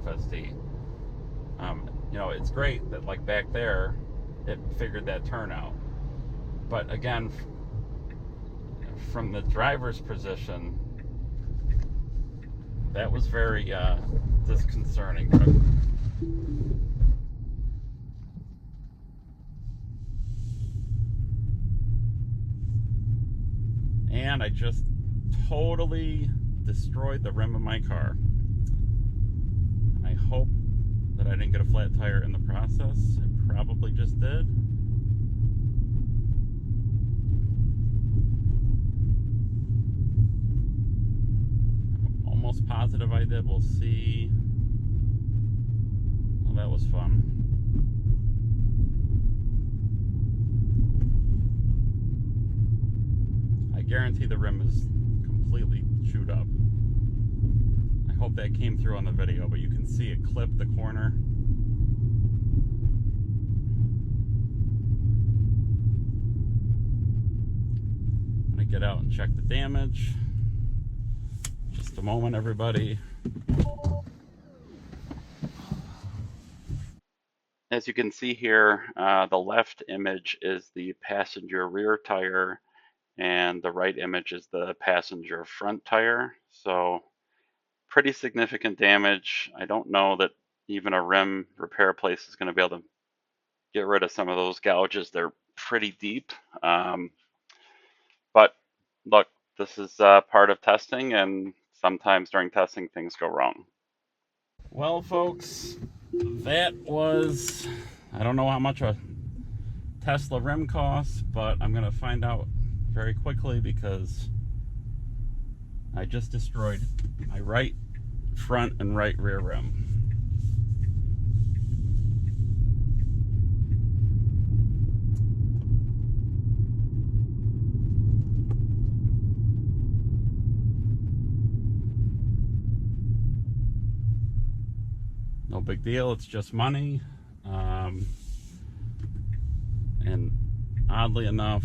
FSD. You know, it's great that like back there, it figured that turn out. But again, from the driver's position, that was very disconcerting. And I just totally destroyed the rim of my car. I hope that I didn't get a flat tire in the process. I probably just did. I'm almost positive I did. We'll see. Well, that was fun. I guarantee the rim is completely chewed up. I hope that came through on the video, but you can see it clip the corner. I'm gonna get out and check the damage. Just a moment, everybody. As you can see here, the left image is the passenger rear tire, and the right image is the passenger front tire. So pretty significant damage. I don't know that even a rim repair place is going to be able to get rid of some of those gouges. They're pretty deep. But look, this is part of testing, and sometimes during testing things go wrong. Well, folks, that was, I don't know how much a Tesla rim costs, but I'm going to find out very quickly because I just destroyed my right front and right rear rim. No big deal, it's just money. And oddly enough,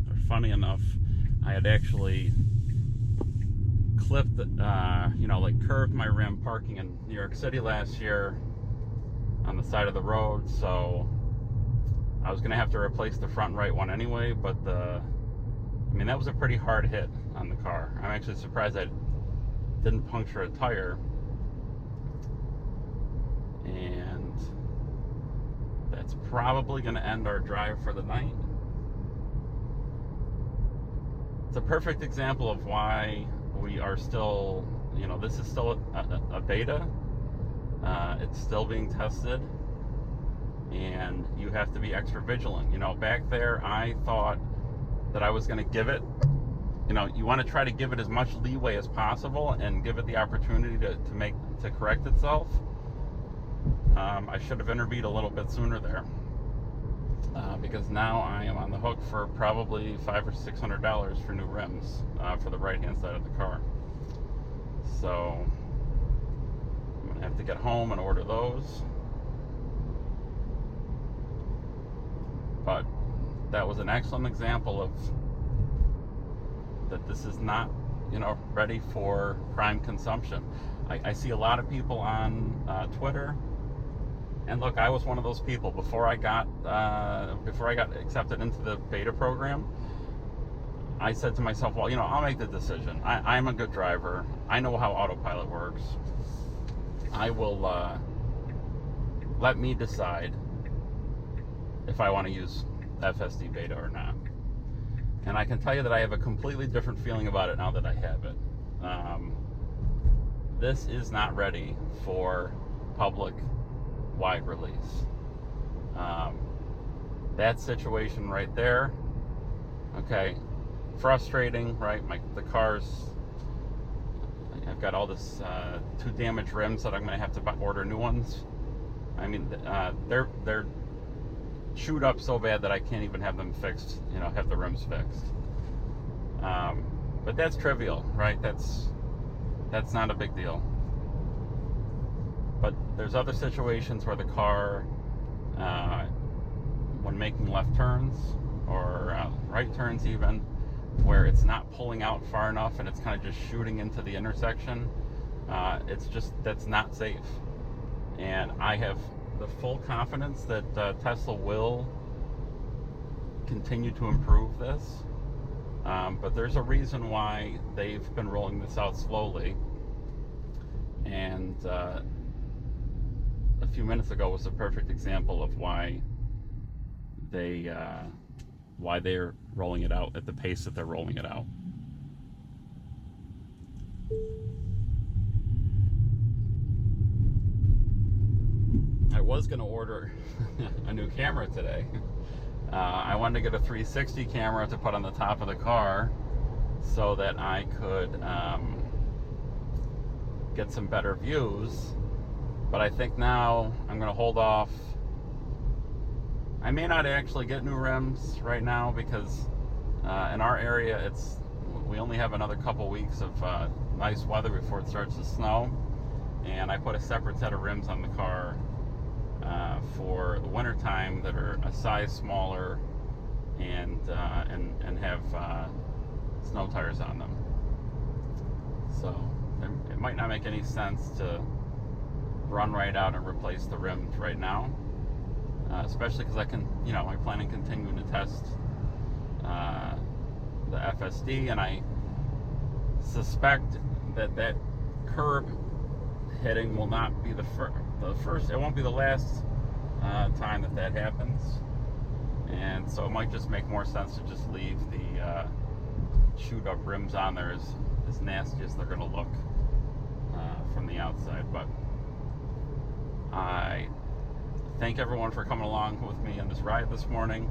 or funny enough, I had actually clipped, like curved my rim parking in New York City last year on the side of the road, so I was gonna have to replace the front right one anyway, but that was a pretty hard hit on the car. I'm actually surprised I didn't puncture a tire. And that's probably going to end our drive for the night. It's a perfect example of why we are still, this is still a beta. It's still being tested, and you have to be extra vigilant. Back there, I thought that I was going to give it, you want to try to give it as much leeway as possible and give it the opportunity to correct itself. I should have intervened a little bit sooner there, because now I am on the hook for probably $500 or $600 for new rims for the right-hand side of the car. So I'm gonna have to get home and order those. But that was an excellent example of that this is not, ready for prime consumption. I see a lot of people on Twitter. And look, I was one of those people before I got accepted into the beta program. I said to myself, well, I'll make the decision. I'm a good driver. I know how autopilot works. I will let me decide if I want to use FSD Beta or not. And I can tell you that I have a completely different feeling about it now that I have it. This is not ready for public wide release. That situation right there, okay, frustrating, right? The car's, I've got all this 2 damaged rims that I'm going to have to order new ones. They're chewed up so bad that I can't even have them fixed, have the rims fixed. But that's trivial, right? That's not a big deal. But there's other situations where the car, when making left turns or right turns even, where it's not pulling out far enough and it's kind of just shooting into the intersection, It's just, that's not safe. And I have the full confidence that Tesla will continue to improve this. But there's a reason why they've been rolling this out slowly. And a few minutes ago was a perfect example of why they're rolling it out at the pace that they're rolling it out. I was going to order a new camera today. I wanted to get a 360 camera to put on the top of the car so that I could get some better views. But I think now I'm going to hold off. I may not actually get new rims right now because in our area we only have another couple weeks of nice weather before it starts to snow. And I put a separate set of rims on the car for the winter time that are a size smaller and have snow tires on them. So it might not make any sense to run right out and replace the rims right now, especially because I plan on continuing to test the FSD, and I suspect that curb hitting will not be the first. It won't be the last time that happens, and so it might just make more sense to just leave the chewed up rims on there, as nasty as they're going to look from the outside. But I thank everyone for coming along with me on this ride this morning.